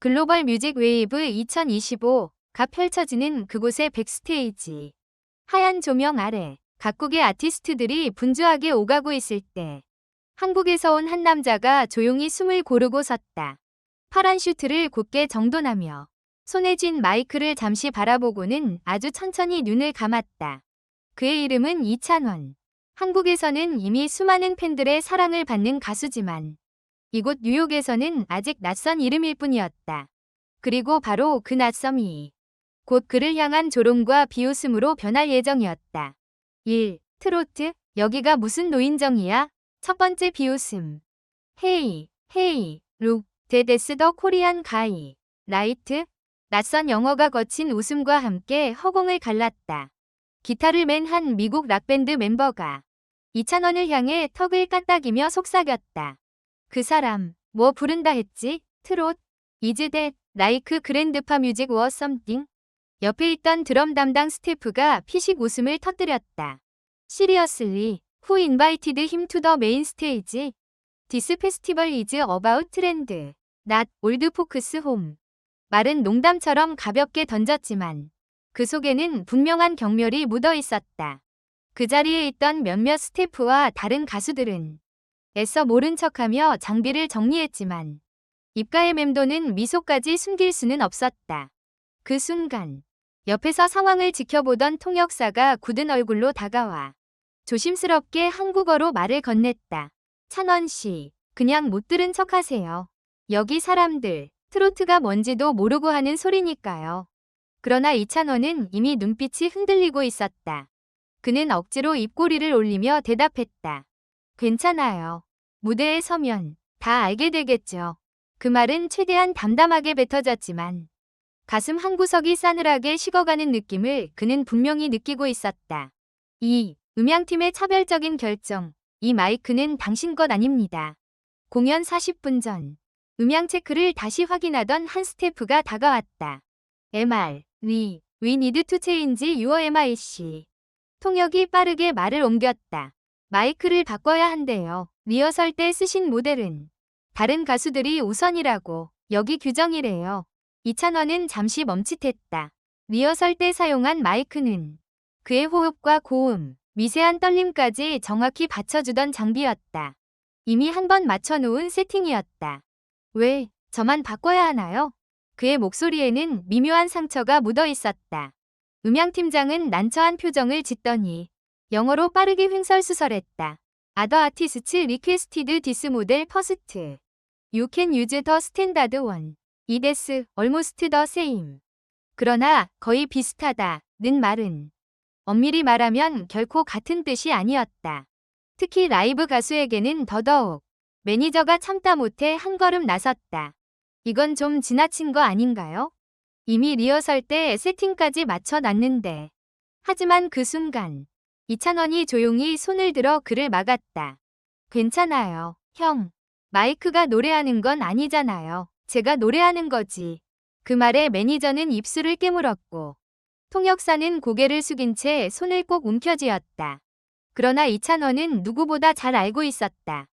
글로벌 뮤직 웨이브 2025가 펼쳐지는 그곳의 백스테이지. 하얀 조명 아래 각국의 아티스트들이 분주하게 오가고 있을 때 한국에서 온 한 남자가 조용히 숨을 고르고 섰다. 파란 슈트를 곧게 정돈하며 손에 쥔 마이크를 잠시 바라보고는 아주 천천히 눈을 감았다. 그의 이름은 이찬원. 한국에서는 이미 수많은 팬들의 사랑을 받는 가수지만 이곳 뉴욕에서는 아직 낯선 이름일 뿐이었다. 그리고 바로 그 낯섦이 곧 그를 향한 조롱과 비웃음으로 변할 예정이었다. 1. 트로트? 여기가 무슨 노인정이야? 첫 번째 비웃음. 헤이, 헤이, 룩, 데스 더 코리안 가이. 라이트? 낯선 영어가 거친 웃음과 함께 허공을 갈랐다. 기타를 맨 한 미국 락밴드 멤버가 이찬원을 향해 턱을 까딱이며 속삭였다. 그 사람, 뭐 부른다 했지? 트롯? Is that like grandpa music or something? 옆에 있던 드럼 담당 스태프가 피식 웃음을 터뜨렸다. Seriously, who invited him to the main stage? This festival is about trend, not old folks home. 말은 농담처럼 가볍게 던졌지만 그 속에는 분명한 경멸이 묻어 있었다. 그 자리에 있던 몇몇 스태프와 다른 가수들은 애써 모른 척하며 장비를 정리했지만 입가에 맴도는 미소까지 숨길 수는 없었다. 그 순간 옆에서 상황을 지켜보던 통역사가 굳은 얼굴로 다가와 조심스럽게 한국어로 말을 건넸다. 찬원 씨, 그냥 못 들은 척하세요. 여기 사람들 트로트가 뭔지도 모르고 하는 소리니까요. 그러나 이찬원은 이미 눈빛이 흔들리고 있었다. 그는 억지로 입꼬리를 올리며 대답했다. 괜찮아요. 무대에 서면 다 알게 되겠죠. 그 말은 최대한 담담하게 뱉어졌지만 가슴 한구석이 싸늘하게 식어가는 느낌을 그는 분명히 느끼고 있었다. 2. 음향팀의 차별적인 결정. 이 마이크는 당신 것 아닙니다. 공연 40분 전 음향 체크를 다시 확인하던 한 스태프가 다가왔다. MR, we need to change your MIC. 통역이 빠르게 말을 옮겼다. 마이크를 바꿔야 한대요. 리허설 때 쓰신 모델은 다른 가수들이 우선이라고. 여기 규정이래요. 이찬원은 잠시 멈칫했다. 리허설 때 사용한 마이크는 그의 호흡과 고음, 미세한 떨림까지 정확히 받쳐주던 장비였다. 이미 한 번 맞춰놓은 세팅이었다. 왜 저만 바꿔야 하나요? 그의 목소리에는 미묘한 상처가 묻어 있었다. 음향팀장은 난처한 표정을 짓더니 영어로 빠르게 횡설수설했다. Other artists requested this model first. You can use the standard one. It's almost the same. 그러나 거의 비슷하다는 말은 엄밀히 말하면 결코 같은 뜻이 아니었다. 특히 라이브 가수에게는 더더욱. 매니저가 참다 못해 한 걸음 나섰다. 이건 좀 지나친 거 아닌가요? 이미 리허설 때 세팅까지 맞춰놨는데. 하지만 그 순간 이찬원이 조용히 손을 들어 그를 막았다. 괜찮아요, 형. 마이크가 노래하는 건 아니잖아요. 제가 노래하는 거지. 그 말에 매니저는 입술을 깨물었고 통역사는 고개를 숙인 채 손을 꼭 움켜쥐었다. 그러나 이찬원은 누구보다 잘 알고 있었다.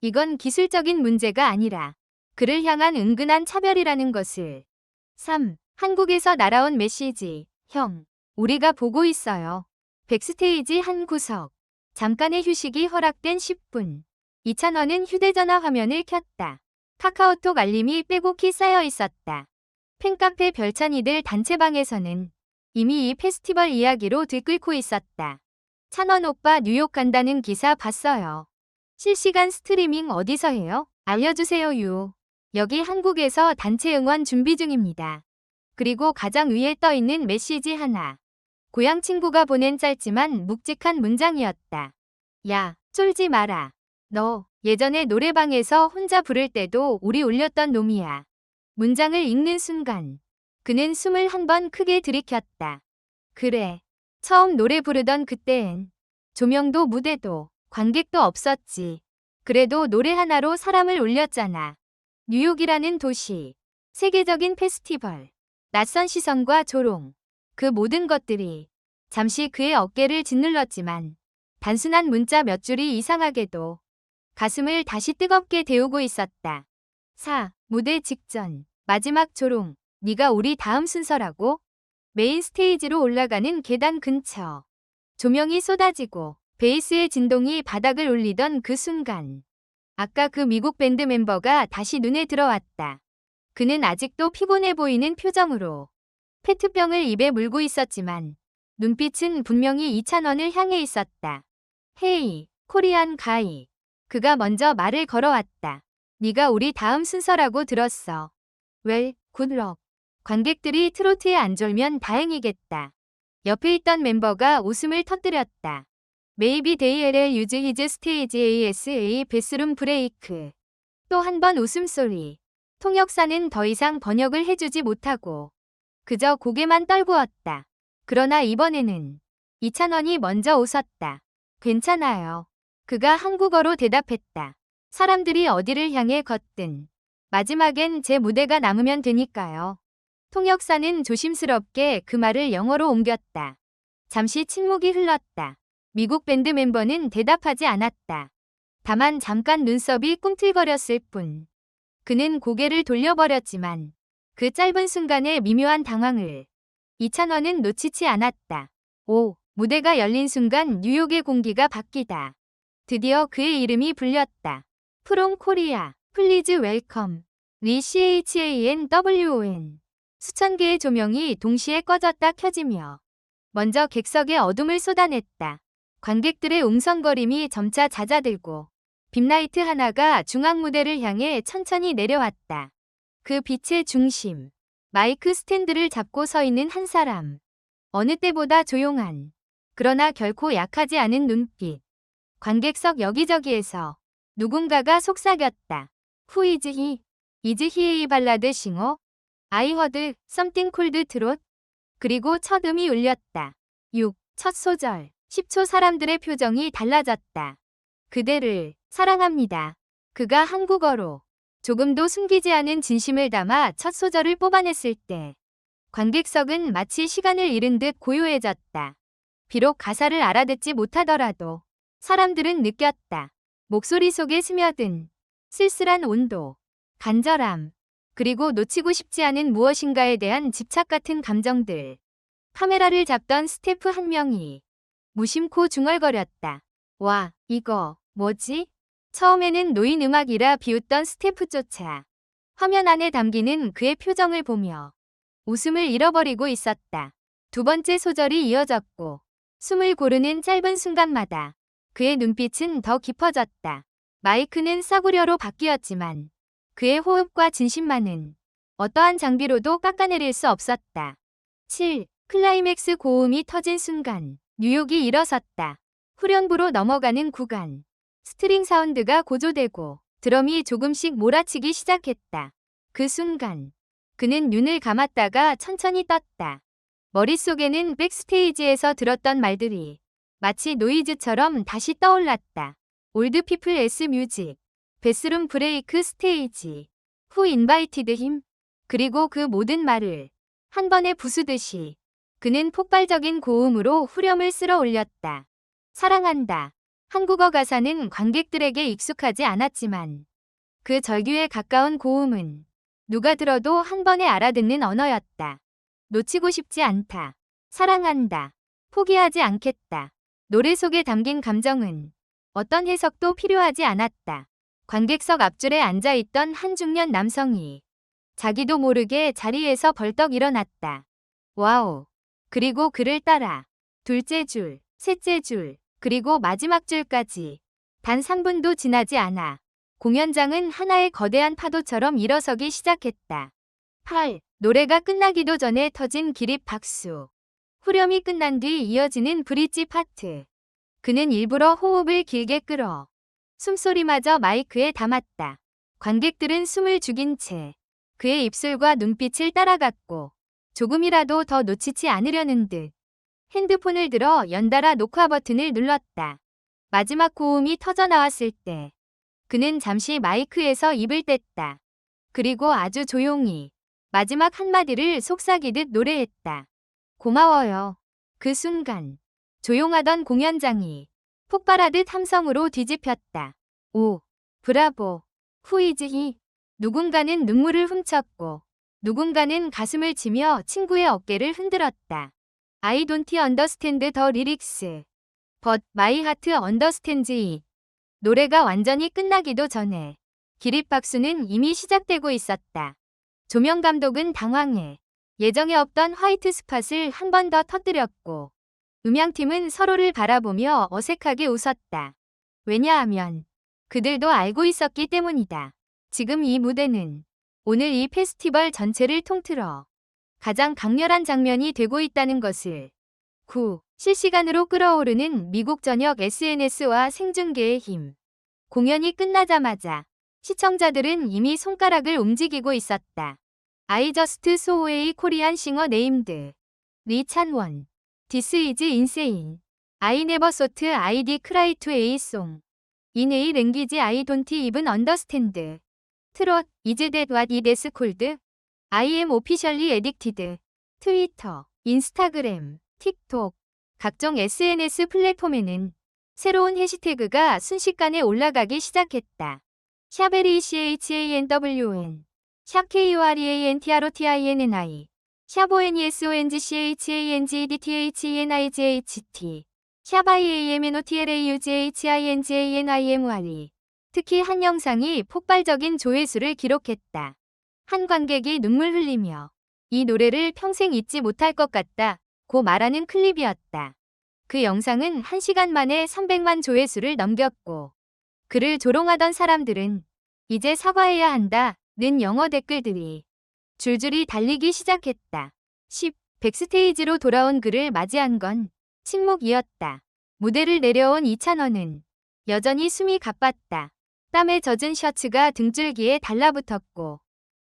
이건 기술적인 문제가 아니라 그를 향한 은근한 차별이라는 것을. 3. 한국에서 날아온 메시지. 형, 우리가 보고 있어요. 백스테이지 한 구석. 잠깐의 휴식이 허락된 10분. 이찬원은 휴대전화 화면을 켰다. 카카오톡 알림이 빼곡히 쌓여 있었다. 팬카페 별찬이들 단체방에서는 이미 이 페스티벌 이야기로 들끓고 있었다. 찬원 오빠 뉴욕 간다는 기사 봤어요. 실시간 스트리밍 어디서 해요? 알려주세요 유. 여기 한국에서 단체 응원 준비 중입니다. 그리고 가장 위에 떠있는 메시지 하나. 고향 친구가 보낸 짧지만 묵직한 문장이었다. 야, 쫄지 마라. 너 예전에 노래방에서 혼자 부를 때도 우리 울렸던 놈이야. 문장을 읽는 순간 그는 숨을 한 번 크게 들이켰다. 그래. 처음 노래 부르던 그때엔 조명도 무대도 관객도 없었지. 그래도 노래 하나로 사람을 울렸잖아. 뉴욕이라는 도시, 세계적인 페스티벌, 낯선 시선과 조롱, 그 모든 것들이 잠시 그의 어깨를 짓눌렀지만 단순한 문자 몇 줄이 이상하게도 가슴을 다시 뜨겁게 데우고 있었다. 4. 무대 직전. 마지막 조롱. 네가 우리 다음 순서라고? 메인 스테이지로 올라가는 계단 근처. 조명이 쏟아지고 베이스의 진동이 바닥을 울리던 그 순간. 아까 그 미국 밴드 멤버가 다시 눈에 들어왔다. 그는 아직도 피곤해 보이는 표정으로 페트병을 입에 물고 있었지만 눈빛은 분명히 이찬원을 향해 있었다. 헤이, 코리안 가이. 그가 먼저 말을 걸어왔다. 네가 우리 다음 순서라고 들었어. 웰, 굿럭. 관객들이 트로트에 안 졸면 다행이겠다. 옆에 있던 멤버가 웃음을 터뜨렸다. Maybe they'll use his stage ASA 베스룸 브레이크. 또 한 번 웃음소리. 통역사는 더 이상 번역을 해주지 못하고 그저 고개만 떨구었다. 그러나 이번에는 이찬원이 먼저 웃었다. 괜찮아요. 그가 한국어로 대답했다. 사람들이 어디를 향해 걷든 마지막엔 제 무대가 남으면 되니까요. 통역사는 조심스럽게 그 말을 영어로 옮겼다. 잠시 침묵이 흘렀다. 미국 밴드 멤버는 대답하지 않았다. 다만 잠깐 눈썹이 꿈틀거렸을 뿐. 그는 고개를 돌려버렸지만 그 짧은 순간의 미묘한 당황을 이찬원은 놓치지 않았다. 오, 무대가 열린 순간 뉴욕의 공기가 바뀌다. 드디어 그의 이름이 불렸다. 프롬 코리아, 플리즈 웰컴, 리 CHANWON. 수천 개의 조명이 동시에 꺼졌다 켜지며 먼저 객석에 어둠을 쏟아냈다. 관객들의 웅성거림이 점차 잦아들고 빔라이트 하나가 중앙 무대를 향해 천천히 내려왔다. 그 빛의 중심, 마이크 스탠드를 잡고 서 있는 한 사람. 어느 때보다 조용한, 그러나 결코 약하지 않은 눈빛. 관객석 여기저기에서 누군가가 속삭였다. Who is he? Is he a 발라드 싱어? I heard something called 트롯. 그리고 첫 음이 울렸다. 6. 첫 소절. 10초 사람들의 표정이 달라졌다. 그대를 사랑합니다. 그가 한국어로 조금도 숨기지 않은 진심을 담아 첫 소절을 뽑아냈을 때 관객석은 마치 시간을 잃은 듯 고요해졌다. 비록 가사를 알아듣지 못하더라도 사람들은 느꼈다. 목소리 속에 스며든 쓸쓸한 온도, 간절함, 그리고 놓치고 싶지 않은 무엇인가에 대한 집착 같은 감정들. 카메라를 잡던 스태프 한 명이 무심코 중얼거렸다. 와, 이거 뭐지? 처음에는 노인 음악이라 비웃던 스태프조차 화면 안에 담기는 그의 표정을 보며 웃음을 잃어버리고 있었다. 두 번째 소절이 이어졌고 숨을 고르는 짧은 순간마다 그의 눈빛은 더 깊어졌다. 마이크는 싸구려로 바뀌었지만 그의 호흡과 진심만은 어떠한 장비로도 깎아내릴 수 없었다. 7. 클라이맥스 고음이 터진 순간 뉴욕이 일어섰다. 후렴부로 넘어가는 구간. 스트링 사운드가 고조되고 드럼이 조금씩 몰아치기 시작했다. 그 순간 그는 눈을 감았다가 천천히 떴다. 머릿속에는 백스테이지에서 들었던 말들이 마치 노이즈처럼 다시 떠올랐다. 올드 피플 S 뮤직, 베스룸 브레이크 스테이지, Who invited him? 그리고 그 모든 말을 한 번에 부수듯이 그는 폭발적인 고음으로 후렴을 쓸어 올렸다. 사랑한다. 한국어 가사는 관객들에게 익숙하지 않았지만 그 절규에 가까운 고음은 누가 들어도 한 번에 알아듣는 언어였다. 놓치고 싶지 않다. 사랑한다. 포기하지 않겠다. 노래 속에 담긴 감정은 어떤 해석도 필요하지 않았다. 관객석 앞줄에 앉아있던 한 중년 남성이 자기도 모르게 자리에서 벌떡 일어났다. 와우. 그리고 그를 따라 둘째 줄, 셋째 줄, 그리고 마지막 줄까지 단 3분도 지나지 않아 공연장은 하나의 거대한 파도처럼 일어서기 시작했다. 8. 노래가 끝나기도 전에 터진 기립 박수. 후렴이 끝난 뒤 이어지는 브릿지 파트. 그는 일부러 호흡을 길게 끌어 숨소리마저 마이크에 담았다. 관객들은 숨을 죽인 채 그의 입술과 눈빛을 따라갔고 조금이라도 더 놓치지 않으려는 듯 핸드폰을 들어 연달아 녹화 버튼을 눌렀다. 마지막 고음이 터져 나왔을 때 그는 잠시 마이크에서 입을 뗐다. 그리고 아주 조용히 마지막 한마디를 속삭이듯 노래했다. 고마워요. 그 순간 조용하던 공연장이 폭발하듯 함성으로 뒤집혔다. 오, 브라보. 후이즈히. 누군가는 눈물을 훔쳤고 누군가는 가슴을 치며 친구의 어깨를 흔들었다. I don't understand the lyrics. But my heart understands it. 노래가 완전히 끝나기도 전에 기립박수는 이미 시작되고 있었다. 조명 감독은 당황해 예정에 없던 화이트 스팟을 한 번 더 터뜨렸고 음향팀은 서로를 바라보며 어색하게 웃었다. 왜냐하면 그들도 알고 있었기 때문이다. 지금 이 무대는 오늘 이 페스티벌 전체를 통틀어 가장 강렬한 장면이 되고 있다는 것을. 실시간으로 끌어오르는 미국 전역 SNS와 생중계의 힘. 공연이 끝나자마자 시청자들은 이미 손가락을 움직이고 있었다. I just saw a Korean singer named 리 찬원. This is insane. I never thought I'd cry to a song. In a language I don't even understand. 트롯, is that what it's called? I am officially addicted. 트위터, 인스타그램, 틱톡, 각종 SNS 플랫폼에는 새로운 해시태그가 순식간에 올라가기 시작했다. 샤베리 CHANWN, 샵KUREANTROTINNI, 샵ONESONGCHANGEDTHENIGHT, 샵IAMNOTLAUGHINGANIMR. 특히 한 영상이 폭발적인 조회수를 기록했다. 한 관객이 눈물 흘리며 이 노래를 평생 잊지 못할 것 같다고 말하는 클립이었다. 그 영상은 1시간 만에 300만 조회수를 넘겼고 그를 조롱하던 사람들은 이제 사과해야 한다는 영어 댓글들이 줄줄이 달리기 시작했다. 10. 백스테이지로 돌아온 그를 맞이한 건 침묵이었다. 무대를 내려온 이찬원은 여전히 숨이 가빴다. 땀에 젖은 셔츠가 등줄기에 달라붙었고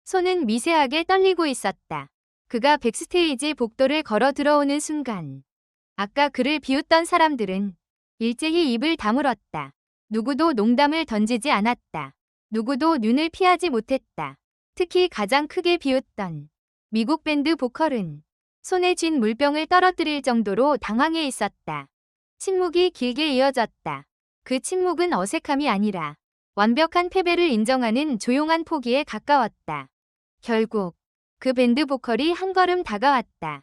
손은 미세하게 떨리고 있었다. 그가 백스테이지 복도를 걸어 들어오는 순간 아까 그를 비웃던 사람들은 일제히 입을 다물었다. 누구도 농담을 던지지 않았다. 누구도 눈을 피하지 못했다. 특히 가장 크게 비웃던 미국 밴드 보컬은 손에 쥔 물병을 떨어뜨릴 정도로 당황해 있었다. 침묵이 길게 이어졌다. 그 침묵은 어색함이 아니라 완벽한 패배를 인정하는 조용한 포기에 가까웠다. 결국 그 밴드 보컬이 한 걸음 다가왔다.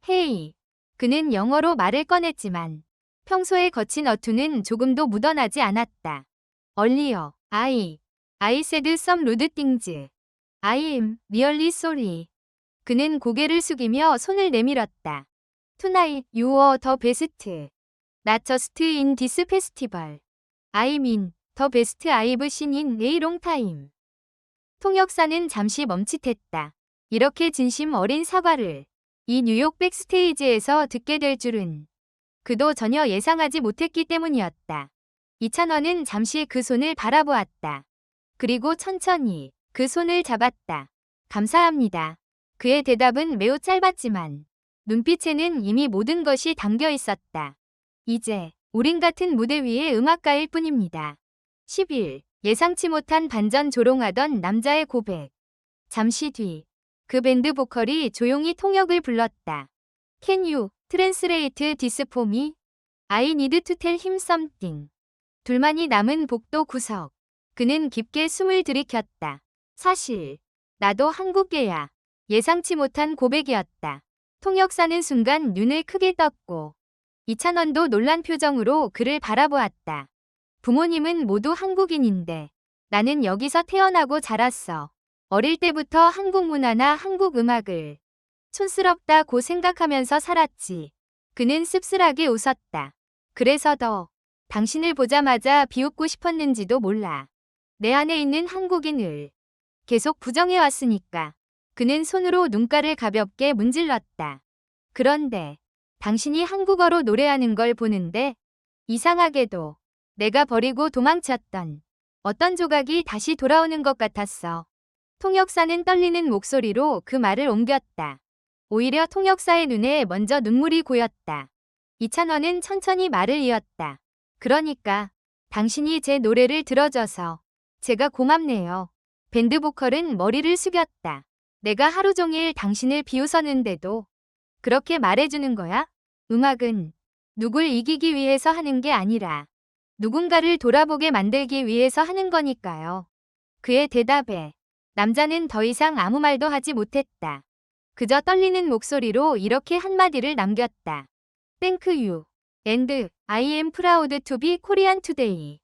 헤이. 그는 영어로 말을 꺼냈지만 평소에 거친 어투는 조금도 묻어나지 않았다. Earlier, I said some rude things. I am really sorry. 그는 고개를 숙이며 손을 내밀었다. Tonight you are the best. Not just in this festival. I mean the best I've seen in a long time. 통역사는 잠시 멈칫했다. 이렇게 진심 어린 사과를 이 뉴욕 백스테이지에서 듣게 될 줄은 그도 전혀 예상하지 못했기 때문이었다. 이찬원은 잠시 그 손을 바라보았다. 그리고 천천히 그 손을 잡았다. 감사합니다. 그의 대답은 매우 짧았지만 눈빛에는 이미 모든 것이 담겨 있었다. 이제 우린 같은 무대 위의 음악가일 뿐입니다. 11. 예상치 못한 반전. 조롱하던 남자의 고백. 잠시 뒤 그 밴드 보컬이 조용히 통역을 불렀다. Can you translate this for me? I need to tell him something. 둘만이 남은 복도 구석. 그는 깊게 숨을 들이켰다. 사실 나도 한국계야. 예상치 못한 고백이었다. 통역사는 순간 눈을 크게 떴고 이찬원도 놀란 표정으로 그를 바라보았다. 부모님은 모두 한국인인데 나는 여기서 태어나고 자랐어. 어릴 때부터 한국 문화나 한국 음악을 촌스럽다고 생각하면서 살았지. 그는 씁쓸하게 웃었다. 그래서 더 당신을 보자마자 비웃고 싶었는지도 몰라. 내 안에 있는 한국인을 계속 부정해왔으니까. 그는 손으로 눈가를 가볍게 문질렀다. 그런데 당신이 한국어로 노래하는 걸 보는데 이상하게도 내가 버리고 도망쳤던 어떤 조각이 다시 돌아오는 것 같았어. 통역사는 떨리는 목소리로 그 말을 옮겼다. 오히려 통역사의 눈에 먼저 눈물이 고였다. 이찬원은 천천히 말을 이었다. 그러니까 당신이 제 노래를 들어줘서 제가 고맙네요. 밴드 보컬은 머리를 숙였다. 내가 하루 종일 당신을 비웃었는데도 그렇게 말해주는 거야? 음악은 누굴 이기기 위해서 하는 게 아니라 누군가를 돌아보게 만들기 위해서 하는 거니까요. 그의 대답에 남자는 더 이상 아무 말도 하지 못했다. 그저 떨리는 목소리로 이렇게 한마디를 남겼다. Thank you. And I am proud to be Korean today.